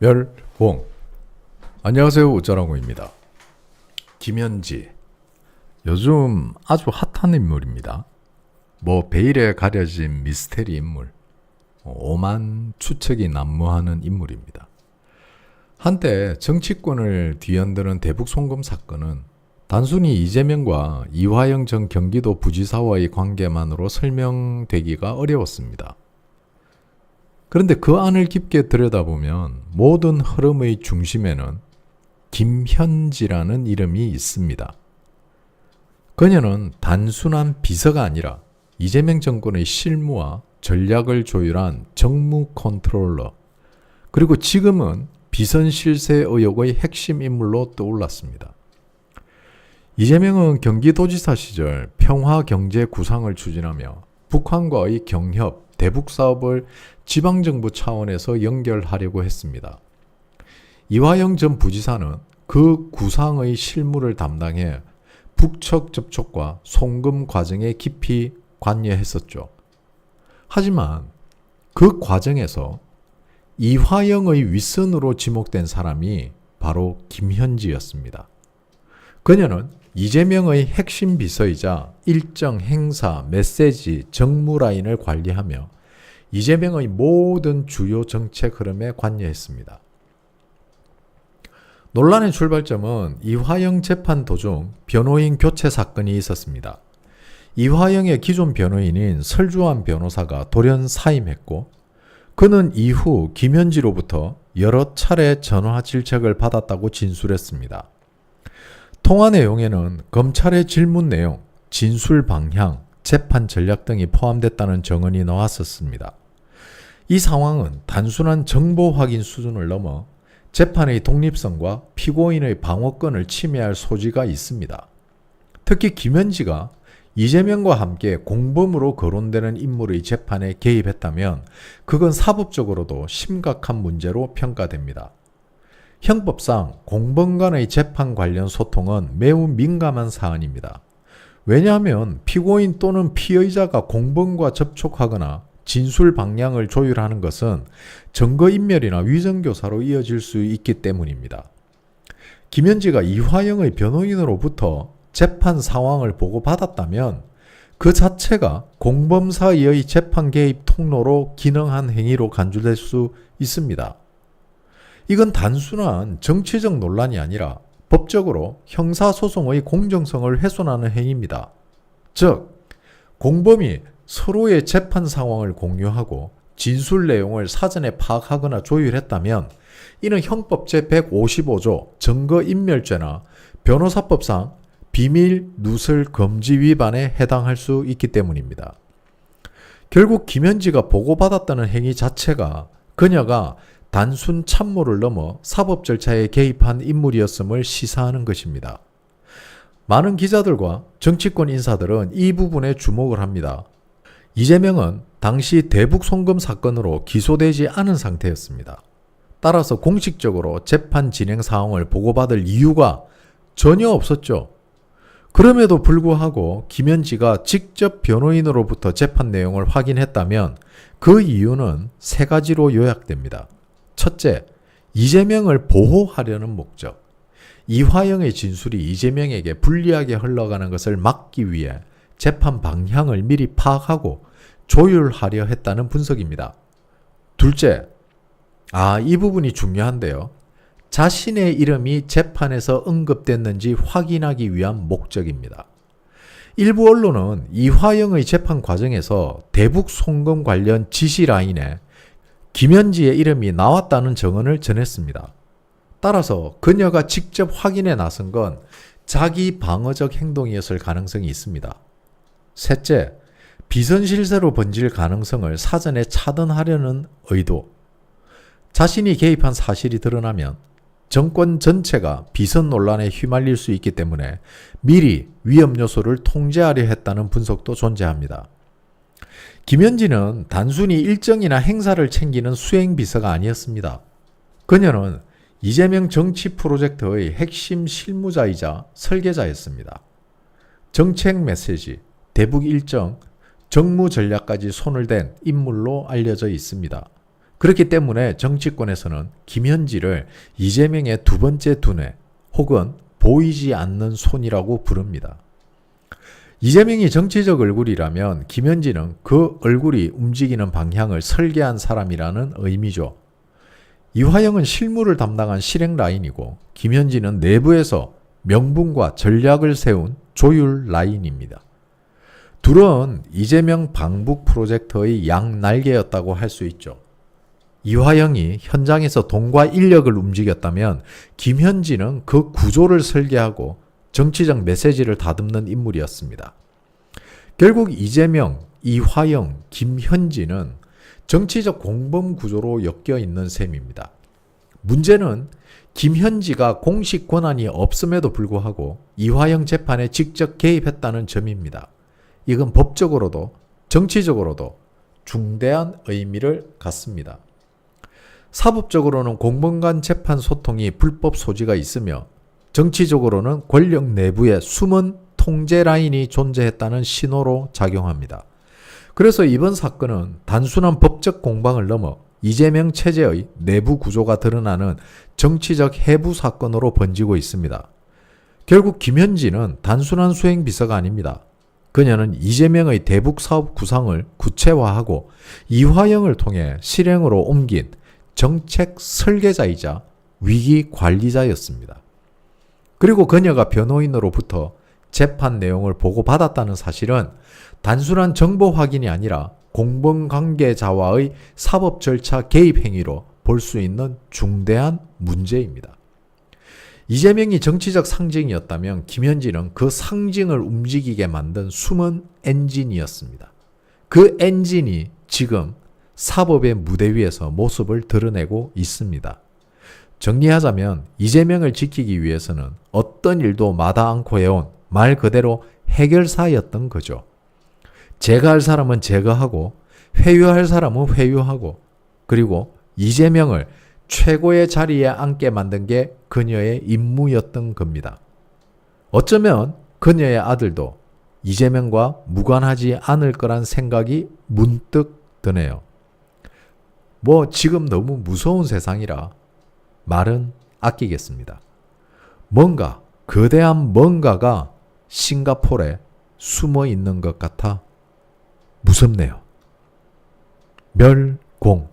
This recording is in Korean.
멸봉. 안녕하세요, 우짜라고입니다. 김현지, 요즘 아주 핫한 인물입니다. 베일에 가려진 미스테리 인물, 오만 추측이 난무하는 인물입니다. 한때 정치권을 뒤흔드는 대북 송금 사건은 단순히 이재명과 이화영 전 경기도 부지사와의 관계만으로 설명되기가 어려웠습니다. 그런데 그 안을 깊게 들여다보면 모든 흐름의 중심에는 김현지라는 이름이 있습니다. 그녀는 단순한 비서가 아니라 이재명 정권의 실무와 전략을 조율한 정무 컨트롤러, 그리고 지금은 비선 실세 의혹의 핵심 인물로 떠올랐습니다. 이재명은 경기도지사 시절 평화경제 구상을 추진하며 북한과의 경협, 대북 사업을 지방정부 차원에서 연결하려고 했습니다. 이화영 전 부지사는 그 구상의 실무를 담당해 북측 접촉과 송금 과정에 깊이 관여했었죠. 하지만 그 과정에서 이화영의 윗선으로 지목된 사람이 바로 김현지였습니다. 그녀는 이재명의 핵심 비서이자 일정 행사, 메시지, 정무 라인을 관리하며 이재명의 모든 주요 정책 흐름에 관여했습니다. 논란의 출발점은 이화영 재판 도중 변호인 교체 사건이 있었습니다. 이화영의 기존 변호인인 설주환 변호사가 돌연 사임했고, 그는 이후 김현지로부터 여러 차례 전화 질책을 받았다고 진술했습니다. 통화 내용에는 검찰의 질문 내용, 진술 방향, 재판 전략 등이 포함됐다는 증언이 나왔었습니다. 이 상황은 단순한 정보 확인 수준을 넘어 재판의 독립성과 피고인의 방어권을 침해할 소지가 있습니다. 특히 김현지가 이재명과 함께 공범으로 거론되는 인물의 재판에 개입했다면 그건 사법적으로도 심각한 문제로 평가됩니다. 형법상 공범 간의 재판 관련 소통은 매우 민감한 사안입니다. 왜냐하면 피고인 또는 피의자가 공범과 접촉하거나 진술 방향을 조율하는 것은 증거인멸이나 위정교사로 이어질 수 있기 때문입니다. 김현지가 이화영의 변호인으로부터 재판 상황을 보고받았다면 그 자체가 공범사이의 재판 개입 통로로 기능한 행위로 간주될 수 있습니다. 이건 단순한 정치적 논란이 아니라 법적으로 형사소송의 공정성을 훼손하는 행위입니다. 즉, 공범이 서로의 재판 상황을 공유하고 진술 내용을 사전에 파악하거나 조율했다면 이는 형법 제155조 증거인멸죄나 변호사법상 비밀 누설 금지 위반에 해당할 수 있기 때문입니다. 결국 김현지가 보고받았다는 행위 자체가 그녀가 단순 참모를 넘어 사법 절차에 개입한 인물이었음을 시사하는 것입니다. 많은 기자들과 정치권 인사들은 이 부분에 주목을 합니다. 이재명은 당시 대북 송금 사건으로 기소되지 않은 상태였습니다. 따라서 공식적으로 재판 진행 상황을 보고받을 이유가 전혀 없었죠. 그럼에도 불구하고 김현지가 직접 변호인으로부터 재판 내용을 확인했다면 그 이유는 세 가지로 요약됩니다. 첫째, 이재명을 보호하려는 목적. 이화영의 진술이 이재명에게 불리하게 흘러가는 것을 막기 위해 재판 방향을 미리 파악하고 조율하려 했다는 분석입니다. 둘째, 이 부분이 중요한데요. 자신의 이름이 재판에서 언급됐는지 확인하기 위한 목적입니다. 일부 언론은 이화영의 재판 과정에서 대북 송금 관련 지시 라인에 김현지의 이름이 나왔다는 증언을 전했습니다. 따라서 그녀가 직접 확인에 나선 건 자기 방어적 행동이었을 가능성이 있습니다. 셋째, 비선실세로 번질 가능성을 사전에 차단하려는 의도. 자신이 개입한 사실이 드러나면 정권 전체가 비선 논란에 휘말릴 수 있기 때문에 미리 위험 요소를 통제하려 했다는 분석도 존재합니다. 김현지는 단순히 일정이나 행사를 챙기는 수행비서가 아니었습니다. 그녀는 이재명 정치 프로젝트의 핵심 실무자이자 설계자였습니다. 정책 메시지, 대북 일정, 정무 전략까지 손을 댄 인물로 알려져 있습니다. 그렇기 때문에 정치권에서는 김현지를 이재명의 두 번째 두뇌 혹은 보이지 않는 손이라고 부릅니다. 이재명이 정치적 얼굴이라면 김현지는 그 얼굴이 움직이는 방향을 설계한 사람이라는 의미죠. 이화영은 실무를 담당한 실행 라인이고 김현지는 내부에서 명분과 전략을 세운 조율 라인입니다. 둘은 이재명 방북 프로젝트의 양날개였다고 할 수 있죠. 이화영이 현장에서 돈과 인력을 움직였다면 김현지는 그 구조를 설계하고 정치적 메시지를 다듬는 인물이었습니다. 결국 이재명, 이화영, 김현지는 정치적 공범 구조로 엮여 있는 셈입니다. 문제는 김현지가 공식 권한이 없음에도 불구하고 이화영 재판에 직접 개입했다는 점입니다. 이건 법적으로도 정치적으로도 중대한 의미를 갖습니다. 사법적으로는 공범 간 재판 소통이 불법 소지가 있으며 정치적으로는 권력 내부에 숨은 통제 라인이 존재했다는 신호로 작용합니다. 그래서 이번 사건은 단순한 법적 공방을 넘어 이재명 체제의 내부 구조가 드러나는 정치적 해부 사건으로 번지고 있습니다. 결국 김현지는 단순한 수행비서가 아닙니다. 그녀는 이재명의 대북 사업 구상을 구체화하고 이화영을 통해 실행으로 옮긴 정책 설계자이자 위기 관리자였습니다. 그리고 그녀가 변호인으로부터 재판 내용을 보고받았다는 사실은 단순한 정보 확인이 아니라 공범 관계자와의 사법 절차 개입 행위로 볼 수 있는 중대한 문제입니다. 이재명이 정치적 상징이었다면 김현지는 그 상징을 움직이게 만든 숨은 엔진이었습니다. 그 엔진이 지금 사법의 무대 위에서 모습을 드러내고 있습니다. 정리하자면 이재명을 지키기 위해서는 어떤 일도 마다 않고 해온 말 그대로 해결사였던 거죠. 제거할 사람은 제거하고 회유할 사람은 회유하고 그리고 이재명을 최고의 자리에 앉게 만든 게 그녀의 임무였던 겁니다. 어쩌면 그녀의 아들도 이재명과 무관하지 않을 거란 생각이 문득 드네요. 지금 너무 무서운 세상이라 말은 아끼겠습니다. 거대한 뭔가가 싱가포르에 숨어 있는 것 같아 무섭네요. 멸공